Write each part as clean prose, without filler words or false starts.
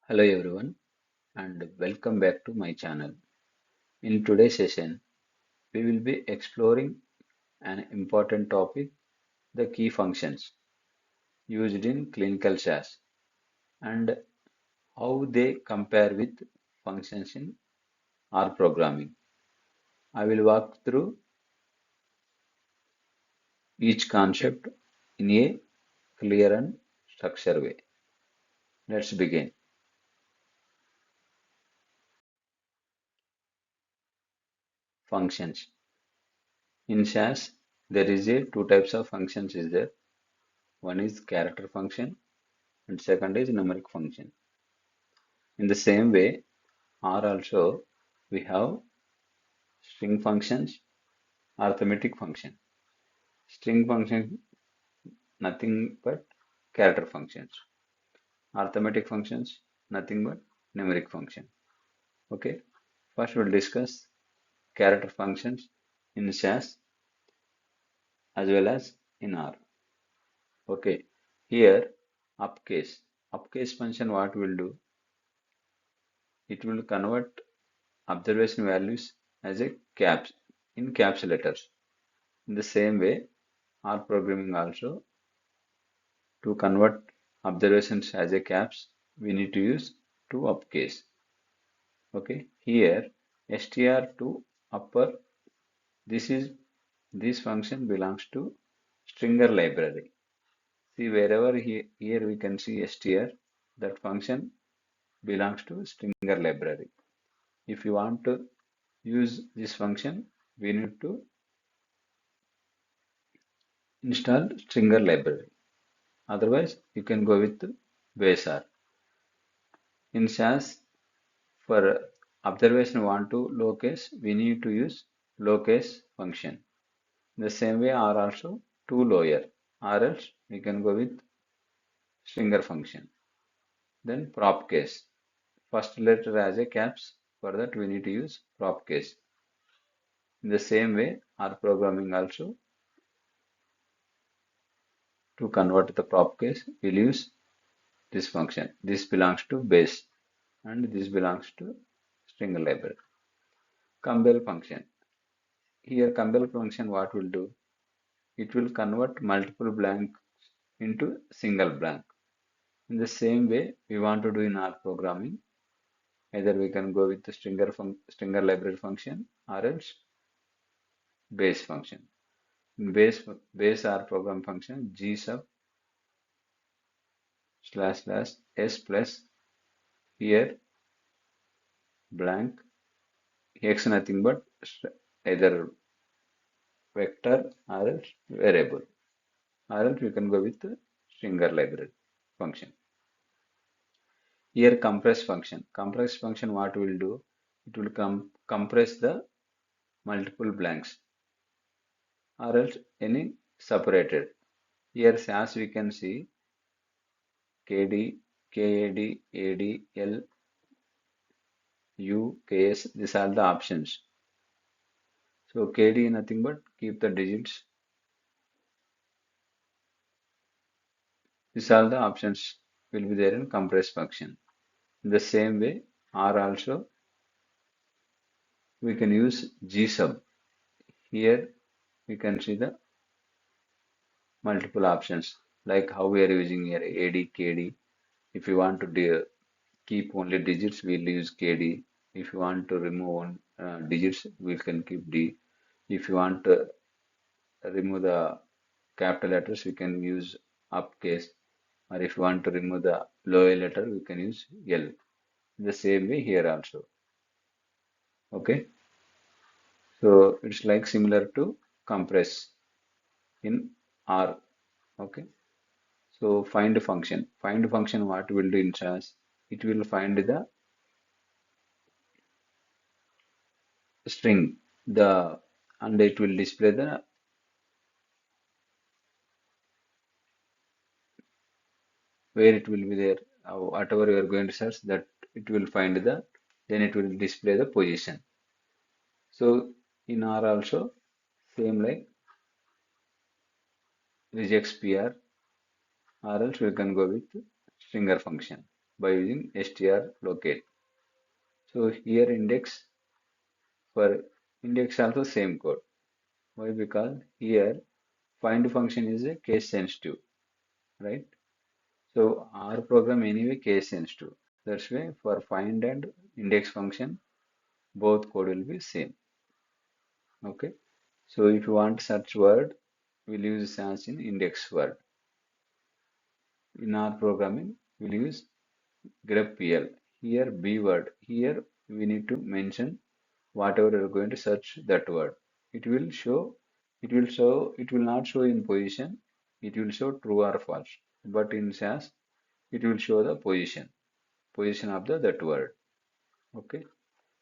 Hello everyone and welcome back to my channel. In today's session, we will be exploring an important topic, the key functions used in clinical SAS and how they compare with functions in R programming. I will walk through each concept in a clear and structured way. Let's begin. Functions. In SAS, there is a two types of functions is there. One is character function and second is numeric function. In the same way, R also we have string functions, arithmetic function. String function nothing but character functions. Arithmetic functions nothing but numeric function. Okay. First we'll discuss character functions in SAS as well as in R. Okay. Here upcase. Upcase function what will do? It will convert observation values as a caps in caps letters. In the same way, R programming also to convert observations as a caps, we need to use to uppercase. Okay, here str to upper. This function belongs to stringer library. See wherever here we can see str. That function belongs to stringer library. If you want to use this function, we need to install stringer library. Otherwise, you can go with base R. In SAS, for observation want to low case, we need to use low case function. The same way R also to lower, or else we can go with stringer function. Then prop case. First letter as a caps, for that we need to use prop case. In the same way, R programming also to convert the prop case, we'll use this function. This belongs to base and this belongs to stringer library. Compile function. Here compile function what will do? It will convert multiple blanks into single blank. In the same way, we want to do in R programming. Either we can go with the stringer library function or else base function. In base R program function G sub slash slash S plus here blank X nothing but either vector or else variable. Or else we can go with the stringer library function. Here compress function. Compress function what will do? It will compress the multiple blanks or else any separated. Here as we can see KD, KAD, AD, L, U, KS, these are the options. So KD nothing but keep the digits. These are the options will be there in compress function. In the same way, R also we can use G sub. Here we can see the multiple options like how we are using here AD, KD. If you want to keep only digits, we'll use KD. If you want to remove one digits, we can keep D. If you want to remove the capital letters, we can use uppercase. Or if you want to remove the lower letter, we can use L. The same way here also. Okay. So it's like similar to compress in R. Okay. So find function. Find function what will do in SAS? It will find the string, the and it will display the where it will be there. Whatever you are going to search, that it will find then it will display the position. So in R also same like rejects PR or else we can go with stringer function. by using str locate. So here for index also same code. Why? Because here find function is a case sensitive, right? So our program anyway case sensitive. That's why for find and index function, both code will be same. Okay. So if you want search word, we'll use SAS in index word. In our programming, we'll use grep Here B word. Here we need to mention whatever you're going to search that word. It will show, it will not show in position. It will show true or false. But in SAS, it will show the position of that word. Okay.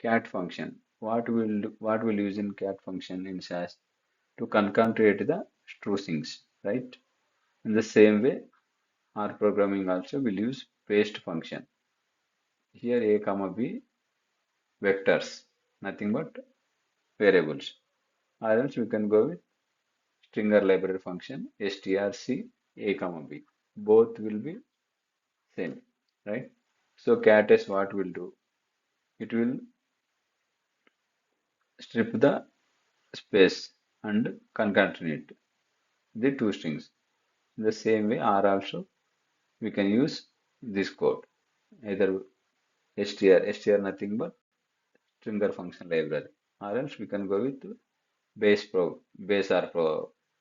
Cat function. What we'll use in cat function in SAS to concatenate the true strings, right? In the same way, R programming also will use paste function. Here a comma b vectors, nothing but variables. Or else we can go with stringer library function strc a comma b. Both will be same, right? So cat is what will do. It will strip the space and concatenate the two strings. In the same way, R also we can use this code, either str nothing but stringer function library, or else we can go with base R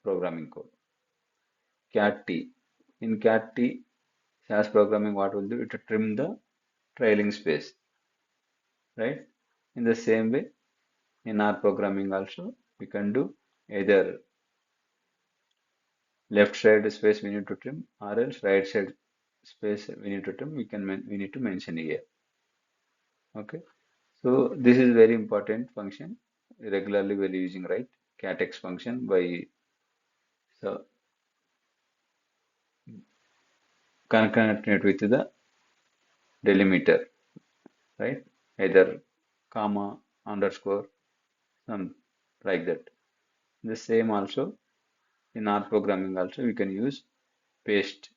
programming code. Cat T. In cat T, SAS programming what will do? It will trim the trailing space, right? In the same way, in R programming also, we can do either left side space we need to trim, or else right side space we need to trim. We need to mention here. Okay. So this is very important function. Regularly we're using, right? Catx function by so concatenate with the delimiter, right? Either comma, underscore, some like that. The same also in R programming also we can use paste.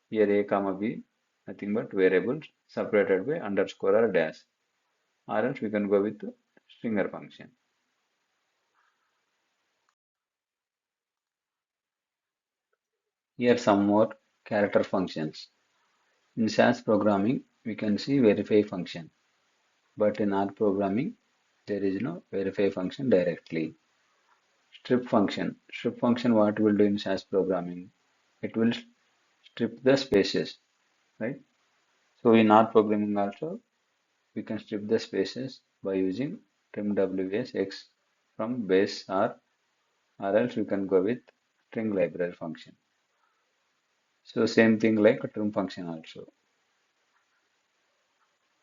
Here a comma b, nothing but variables separated by underscore or dash. Or else we can go with the stringer function. Here some more character functions. In SAS programming, we can see verify function, but in R programming, there is no verify function directly. Strip function, what will do in SAS programming? It will strip the spaces, right? So in R programming also, we can strip the spaces by using trim ws x from base R, or else we can go with string library function. So same thing like a trim function also.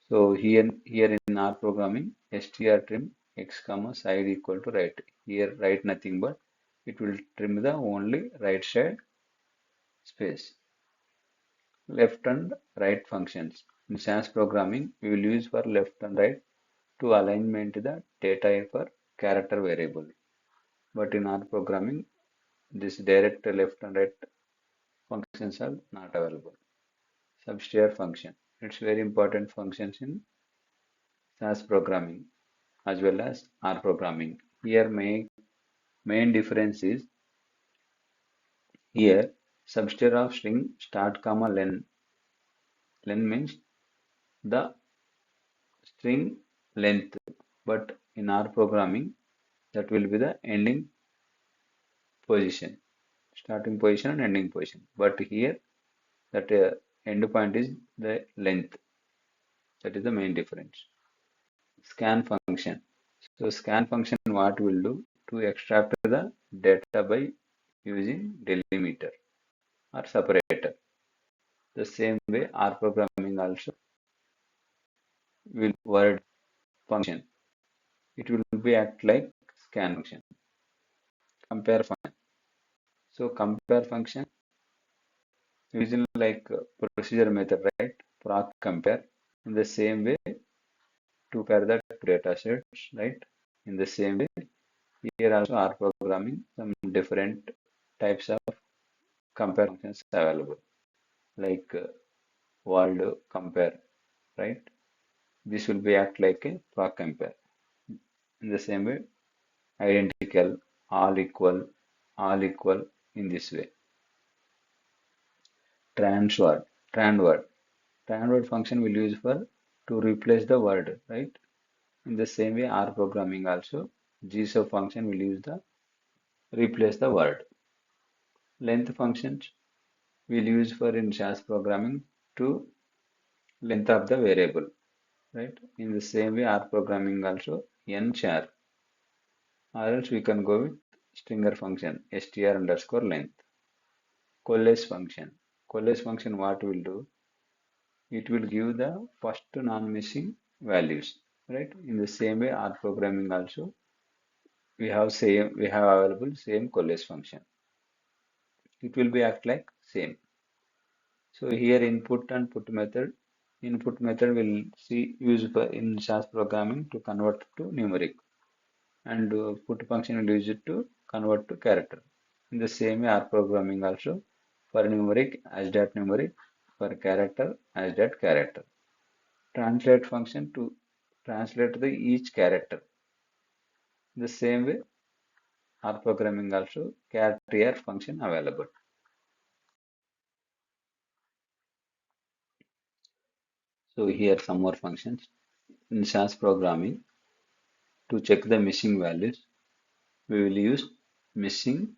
So here in R programming, str trim x comma side equal to right. Here right nothing but it will trim the only right side space. Left and right functions. In SAS programming, we will use for left and right to alignment the data for character variable. But in R programming, this direct left and right functions are not available. Substr function. It's very important functions in SAS programming as well as R programming. Here main difference is here substr of string start comma len. Len means the string length, but in R programming that will be the ending position, starting position and ending position. But here that end point is the length. That is the main difference. Scan function. So scan function what will do to extract the data by using delimiter or separator. The same way R programming also will word function. It will be act like scan function. Compare function. So compare function using like procedure method, right? Proc compare. In the same way to compare the data sets, right? In the same way here also R programming some different types of compare functions available like world compare, right? This will be act like a proc compare. In the same way, identical, all equal in this way. Transword, transword. Transword function will use for to replace the word, right? In the same way, R programming also, G sub function will use the replace the word. Length functions will use for in SAS programming to length of the variable, right? In the same way, R programming also n char, or else we can go with stringer function str underscore length. Coalesce function. Coalesce function what will do? It will give the first non-missing values, right? In the same way, R programming also we have available same coalesce function. It will be act like same. So here input method will see use for in SAS programming to convert to numeric, and put function will use it to convert to character. In the same way, R programming also for numeric as dot numeric, for character as dot character. Translate function to translate the each character. The same way, R programming also char function available. So here some more functions. In SAS programming, to check the missing values, we will use missing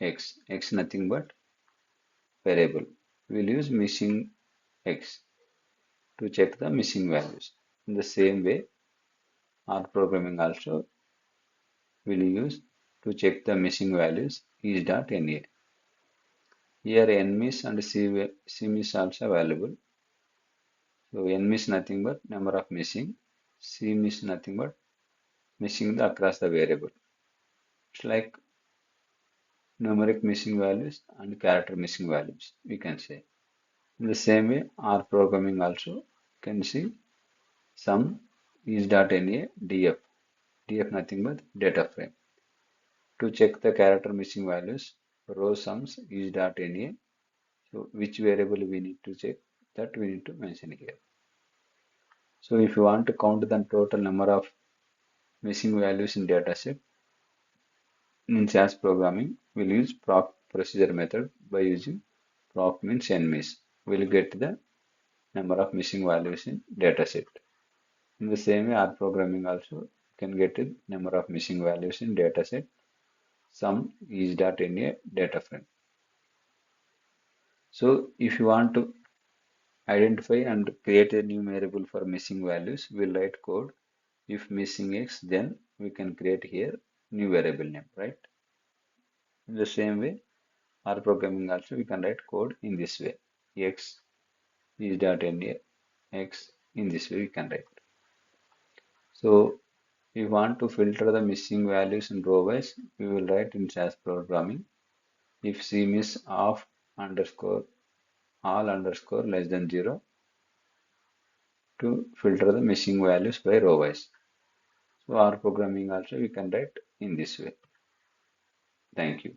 x nothing but variable. We will use missing x to check the missing values. In the same way, R programming also will use to check the missing values is.na. Here nmiss and cmiss also available. So nmiss nothing but number of missing, cmiss nothing but missing the across the variable. It's like numeric missing values and character missing values, we can say. In the same way, R programming also can see sum is.na df nothing but data frame. To check the character missing values, row sums is.na. So which variable we need to check, that we need to mention here. So if you want to count the total number of missing values in dataset, in SAS programming, we'll use proc procedure method. By using proc means nmiss. We'll get the number of missing values in dataset. In the same way, R programming also can get the number of missing values in dataset. Sum is.na data frame. So if you want to identify and create a new variable for missing values, we'll write code. If missing x, then we can create here new variable name, right? In the same way, R programming also we can write code in this way. X is.na x in this way we can write. So if we want to filter the missing values in row wise, we will write in SAS programming if cmiss of underscore all underscore less than 0 to filter the missing values by row wise. So R programming also we can write in this way. Thank you.